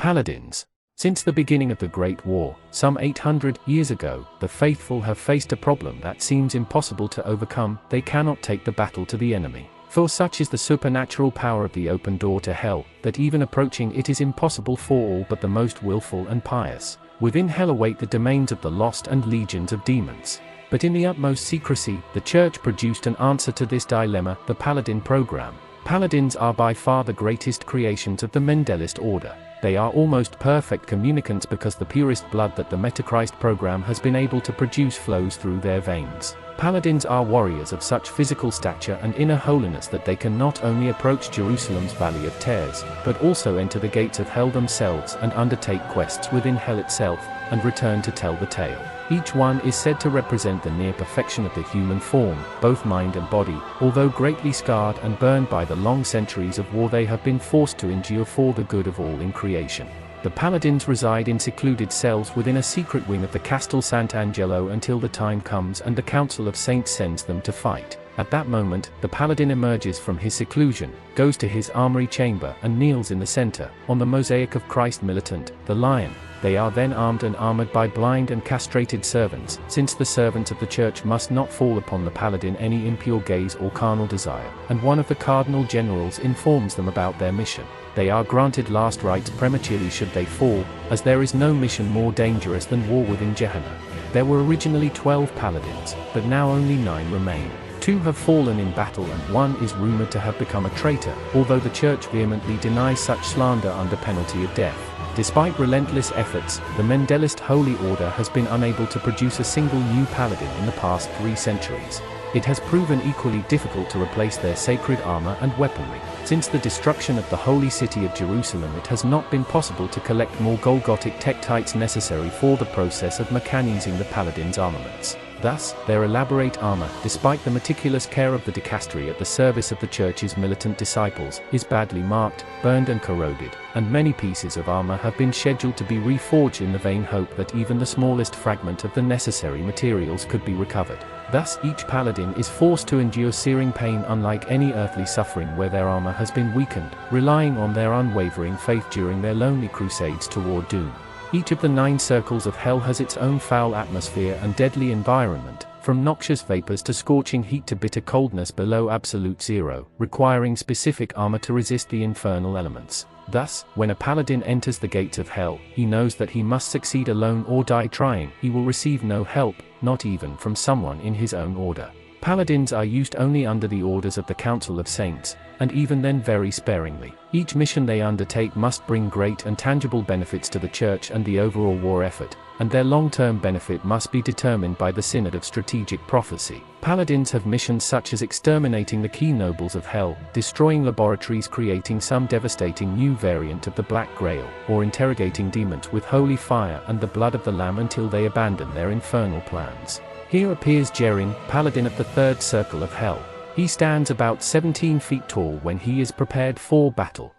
Paladins. Since the beginning of the Great War, some 800 years ago, the faithful have faced a problem that seems impossible to overcome. They cannot take the battle to the enemy. For such is the supernatural power of the open door to hell, that even approaching it is impossible for all but the most willful and pious. Within hell await the domains of the lost and legions of demons. But in the utmost secrecy, the Church produced an answer to this dilemma, the Paladin program. Paladins are by far the greatest creations of the Mendelist order. They are almost perfect communicants because the purest blood that the Metachrist program has been able to produce flows through their veins. Paladins are warriors of such physical stature and inner holiness that they can not only approach Jerusalem's Valley of Tears, but also enter the gates of hell themselves and undertake quests within hell itself, and return to tell the tale. Each one is said to represent the near perfection of the human form, both mind and body, although greatly scarred and burned by the long centuries of war they have been forced to endure for the good of all in creation. The Paladins reside in secluded cells within a secret wing of the Castel Sant'Angelo until the time comes and the Council of Saints sends them to fight. At that moment, the Paladin emerges from his seclusion, goes to his armory chamber and kneels in the center, on the mosaic of Christ militant, the lion. They are then armed and armored by blind and castrated servants, since the servants of the Church must not fall upon the Paladin any impure gaze or carnal desire, and one of the cardinal generals informs them about their mission. They are granted last rites prematurely should they fall, as there is no mission more dangerous than war within Gehenna. There were originally 12 Paladins, but now only 9 remain. 2 have fallen in battle and 1 is rumored to have become a traitor, although the Church vehemently denies such slander under penalty of death. Despite relentless efforts, the Mendelist Holy Order has been unable to produce a single new Paladin in the past 3 centuries. It has proven equally difficult to replace their sacred armor and weaponry. Since the destruction of the holy city of Jerusalem, it has not been possible to collect more Golgothic tektites necessary for the process of mechanizing the Paladins' armaments. Thus, their elaborate armor, despite the meticulous care of the dicastery at the service of the Church's militant disciples, is badly marked, burned and corroded, and many pieces of armor have been scheduled to be reforged in the vain hope that even the smallest fragment of the necessary materials could be recovered. Thus, each Paladin is forced to endure searing pain unlike any earthly suffering where their armor has been weakened, relying on their unwavering faith during their lonely crusades toward doom. Each of the 9 circles of hell has its own foul atmosphere and deadly environment, from noxious vapors to scorching heat to bitter coldness below absolute zero, requiring specific armor to resist the infernal elements. Thus, when a Paladin enters the gates of hell, he knows that he must succeed alone or die trying. He will receive no help, not even from someone in his own order. Paladins are used only under the orders of the Council of Saints, and even then very sparingly. Each mission they undertake must bring great and tangible benefits to the Church and the overall war effort, and their long-term benefit must be determined by the Synod of Strategic Prophecy. Paladins have missions such as exterminating the key nobles of hell, destroying laboratories creating some devastating new variant of the Black Grail, or interrogating demons with holy fire and the blood of the Lamb until they abandon their infernal plans. Here appears Jerin, Paladin of the 3rd Circle of Hell. He stands about 17 feet tall when he is prepared for battle.